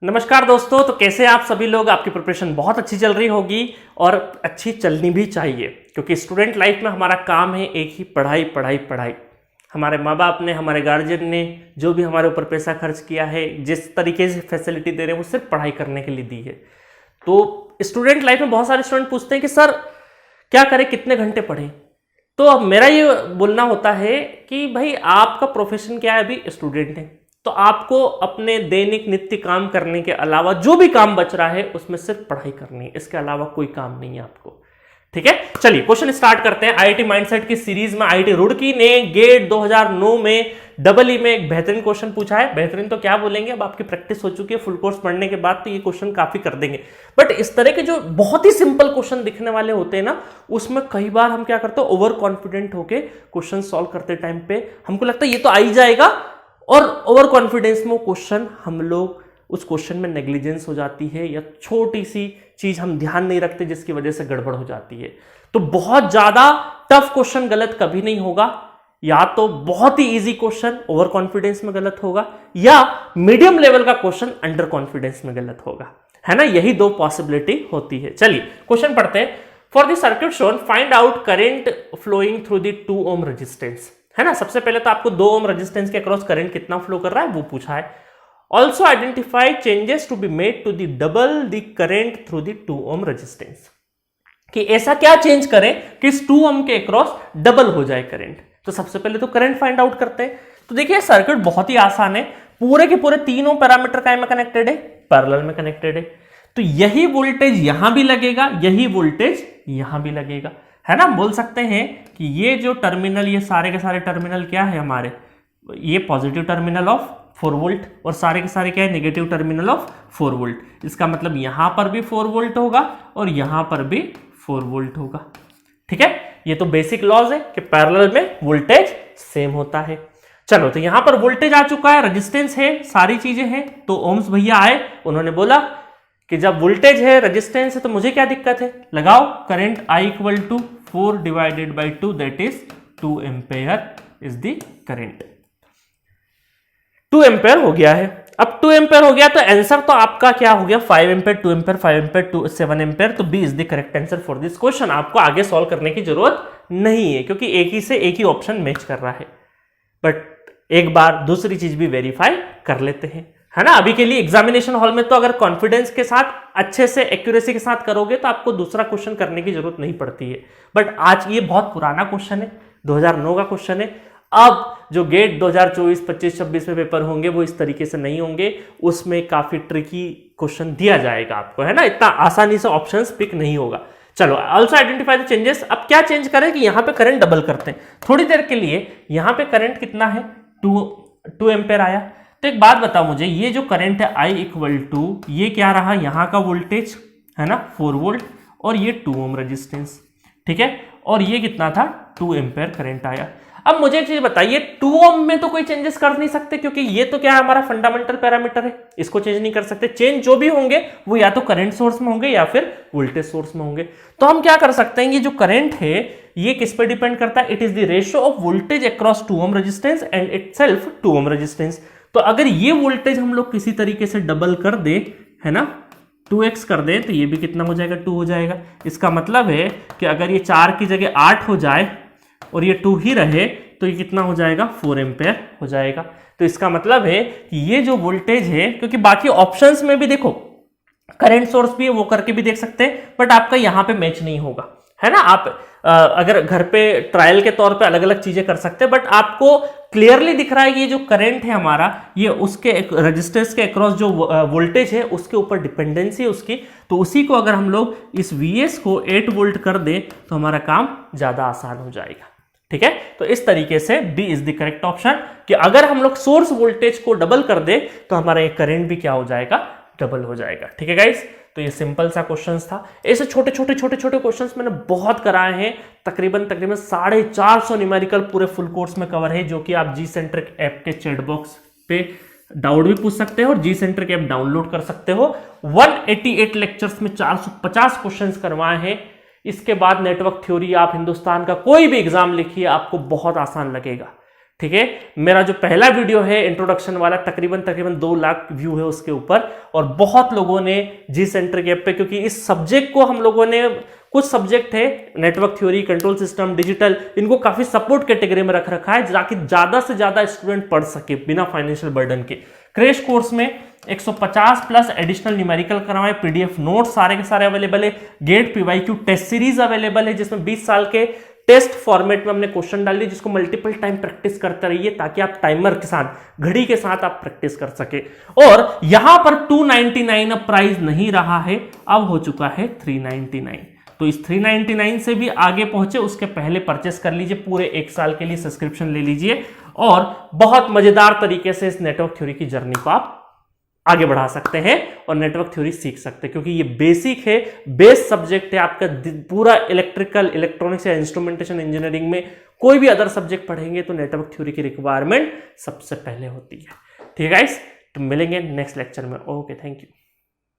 नमस्कार दोस्तों। तो कैसे आप सभी लोग? आपकी प्रिपरेशन बहुत अच्छी चल रही होगी और अच्छी चलनी भी चाहिए, क्योंकि स्टूडेंट लाइफ में हमारा काम है एक ही, पढ़ाई पढ़ाई पढ़ाई। हमारे माँ बाप ने, हमारे गार्जियन ने जो भी हमारे ऊपर पैसा खर्च किया है, जिस तरीके से फैसिलिटी दे रहे हैं, वो सिर्फ पढ़ाई करने के लिए दी है। तो स्टूडेंट लाइफ में बहुत सारे स्टूडेंट पूछते हैं कि सर क्या करें, कितने घंटे पढ़ें। तो अब मेरा ये बोलना होता है कि भाई आपका प्रोफेशन क्या है, अभी स्टूडेंट है, तो आपको अपने दैनिक नित्य काम करने के अलावा जो भी काम बच रहा है उसमें सिर्फ पढ़ाई करनी है, इसके अलावा कोई काम नहीं है आपको। ठीक है, चलिए क्वेश्चन स्टार्ट करते हैं। आईआईटी माइंडसेट की सीरीज में आईआईटी रुड़की ने गेट 2009 में डबल में एक बेहतरीन क्वेश्चन पूछा है। बेहतरीन तो क्या बोलेंगे, अब आपकी प्रैक्टिस हो चुकी है फुल कोर्स पढ़ने के बाद, तो ये क्वेश्चन काफी कर देंगे। बट इस तरह के जो बहुत ही सिंपल क्वेश्चन दिखने वाले होते हैं ना, उसमें कई बार हम क्या करते हैं, ओवर कॉन्फिडेंट होके क्वेश्चन सॉल्व करते टाइम पे हमको लगता है ये तो आ ही जाएगा, और ओवर कॉन्फिडेंस में क्वेश्चन हम लोग उस क्वेश्चन में नेग्लिजेंस हो जाती है, या छोटी सी चीज हम ध्यान नहीं रखते जिसकी वजह से गड़बड़ हो जाती है। तो बहुत ज्यादा टफ क्वेश्चन गलत कभी नहीं होगा, या तो बहुत ही इजी क्वेश्चन ओवर कॉन्फिडेंस में गलत होगा, या मीडियम लेवल का क्वेश्चन अंडर कॉन्फिडेंस में गलत होगा, है ना। यही दो पॉसिबिलिटी होती है। चलिए क्वेश्चन पढ़ते हैं। For the circuit shown find out current flowing through the 2 ohm resistance, है ना। सबसे पहले तो आपको 2 ओम रेजिस्टेंस के अक्रॉस करंट कितना फ्लो कर रहा है वो पूछा है। Also identify changes to be made to the double the current through the 2 ohm resistance, कि ऐसा क्या चेंज करें कि इस 2 ओम के अक्रॉस डबल हो जाए करंट। तो सबसे पहले तो करंट फाइंड आउट करते हैं। तो देखिए सर्किट बहुत ही आसान है, पूरे के पूरे तीनों पैरामीटर काय में कनेक्टेड है, पैरेलल में कनेक्टेड है। तो यही वोल्टेज यहां भी लगेगा, यही वोल्टेज यहां भी लगेगा, है ना। बोल सकते हैं कि ये जो टर्मिनल, ये सारे के सारे टर्मिनल क्या है हमारे, ये पॉजिटिव टर्मिनल ऑफ 4 वोल्ट, और सारे के सारे क्या है, नेगेटिव टर्मिनल ऑफ 4 वोल्ट। इसका मतलब यहां पर भी 4 वोल्ट होगा और यहां पर भी 4 वोल्ट होगा। ठीक है, ये तो बेसिक लॉज है कि पैरेलल में वोल्टेज सेम होता है। चलो, तो यहां पर वोल्टेज आ चुका है, रेजिस्टेंस है, सारी चीजें हैं। तो ओम्स भैया आए, उन्होंने बोला कि जब वोल्टेज है, रेजिस्टेंस है, तो मुझे क्या दिक्कत है, लगाओ current I equal to 4 divided by 2 that is 2 ampere is the current. 2 ampere हो गया है। अब 2 एम्पेयर हो गया तो आंसर तो आपका क्या हो गया, 5 एम्पेयर, 2 एम्पेयर, 5 एम्पेयर, 7 एम्पेयर। तो B is the correct answer for this question. आपको आगे सॉल्व करने की जरूरत नहीं है, क्योंकि एक ही से एक ही ऑप्शन मैच कर रहा है। बट एक बार दूसरी चीज भी वेरीफाई कर लेते हैं, है ना। अभी के लिए एग्जामिनेशन हॉल में तो अगर कॉन्फिडेंस के साथ, अच्छे से एक्यूरेसी के साथ करोगे तो आपको दूसरा क्वेश्चन करने की जरूरत नहीं पड़ती है। बट आज ये बहुत पुराना क्वेश्चन है, 2009 का क्वेश्चन है। अब जो गेट 2024, 25, 26 में पेपर होंगे वो इस तरीके से नहीं होंगे, उसमें काफी ट्रिकी क्वेश्चन दिया जाएगा आपको, है ना। इतना आसानी से ऑप्शंस पिक नहीं होगा। चलो, ऑल्सो आइडेंटिफाई द चेंजेस। अब क्या चेंज करें कि यहां पे करंट डबल करते हैं थोड़ी देर के लिए। यहां पे करंट कितना है, 2 एम्पेयर आया। तो एक बात बताओ मुझे, ये जो करंट है I इक्वल टू, ये क्या रहा, यहां का वोल्टेज है ना 4 वोल्ट, और ये 2 ओम रेजिस्टेंस, ठीक है, और ये कितना था 2 एम्पेयर करंट आया। अब मुझे एक चीज बताइए, 2 ओम में तो कोई चेंजेस कर नहीं सकते, क्योंकि ये तो क्या है, हमारा फंडामेंटल पैरामीटर है, इसको चेंज नहीं कर सकते। चेंज जो भी होंगे वो या तो करंट सोर्स में होंगे या फिर वोल्टेज सोर्स में होंगे। तो हम क्या कर सकते हैं, ये जो करंट है ये किस पे डिपेंड करता है, it is the ratio of voltage across 2 ohm resistance and itself 2 ohm resistance. तो अगर ये वोल्टेज हम लोग किसी तरीके से डबल कर दे, है ना, 2x कर दे, तो ये भी कितना हो जाएगा, 2 हो जाएगा। इसका मतलब है कि अगर ये 4 की जगह 8 हो जाए और ये 2 ही रहे, तो ये कितना हो जाएगा, 4 एम्पेयर हो जाएगा। तो इसका मतलब है कि ये जो वोल्टेज है, क्योंकि बाकी ऑप्शंस में भी देखो करंट सोर्स भी है, वो करके भी देख सकते हैं, बट आपका यहां पे मैच नहीं होगा, है ना। आप अगर घर पे ट्रायल के तौर पे अलग अलग चीजें कर सकते हैं, बट आपको क्लियरली दिख रहा है कि ये जो करंट है हमारा, ये उसके रेजिस्टेंस के अक्रॉस जो वोल्टेज है उसके ऊपर डिपेंडेंसी है उसकी। तो उसी को अगर हम लोग इस Vs को 8 वोल्ट कर दें तो हमारा काम ज्यादा आसान हो जाएगा। ठीक है, तो इस तरीके से B is the correct option, कि अगर हम लोग सोर्स वोल्टेज को डबल कर दे तो हमारा ये करंट भी क्या हो जाएगा, डबल हो जाएगा। ठीक है गाइस, तो ये सिंपल सा क्वेश्चंस था। ऐसे छोटे छोटे क्वेश्चंस मैंने बहुत कराए हैं, तकरीबन 450 न्यूमेरिकल पूरे फुल कोर्स में कवर है, जो कि आप जी सेंट्रिक ऐप के चैट बॉक्स पे डाउट भी पूछ सकते हो और जी सेंट्रिक ऐप डाउनलोड कर सकते हो। 188 लेक्चर्स में 450 क्वेश्चंस करवाए हैं। इसके बाद नेटवर्क थ्योरी, आप हिंदुस्तान का कोई भी एग्जाम लिखिए, आपको बहुत आसान लगेगा। ठीक है। मेरा जो पहला वीडियो है इंट्रोडक्शन वाला तकरीबन 2 लाख व्यू है उसके ऊपर, और बहुत लोगों ने जी सेंटर के ऐप पे, क्योंकि इस सब्जेक्ट को हम लोगों ने, कुछ सब्जेक्ट है network theory, control system, digital, इनको काफी सपोर्ट कैटेगरी में रख रखा है ताकि ज्यादा से ज्यादा स्टूडेंट पढ़ सके बिना फाइनेंशियल बर्डन के। क्रैश कोर्स में 150 प्लस एडिशनल न्यूमेरिकल करवाए, पीडीएफ नोट्स सारे के सारे अवेलेबल है, GATE PYQ test series available है जिसमें 20 साल के टेस्ट फॉर्मेट में हमने क्वेश्चन डाल दिए, जिसको मल्टीपल टाइम प्रैक्टिस करते रहिए ताकि आप टाइमर के साथ, घड़ी के साथ आप प्रैक्टिस कर सके। और यहां पर 299 अब प्राइस नहीं रहा है, अब हो चुका है 399। तो इस 399 से भी आगे पहुंचे उसके पहले परचेस कर लीजिए, पूरे 1 साल के लिए सब्सक्रिप्शन ले लीजिए और बहुत मजेदार तरीके से इस नेटवर्क थ्योरी की जर्नी को आप आगे बढ़ा सकते हैं और नेटवर्क थ्योरी सीख सकते हैं, क्योंकि ये बेसिक है, बेस सब्जेक्ट है आपका। पूरा इलेक्ट्रिकल, इलेक्ट्रॉनिक्स या इंस्ट्रूमेंटेशन इंजीनियरिंग में कोई भी अदर सब्जेक्ट पढ़ेंगे तो नेटवर्क थ्योरी की रिक्वायरमेंट सबसे पहले होती है। ठीक है गाइस, तो मिलेंगे नेक्स्ट लेक्चर में। Okay, thank you.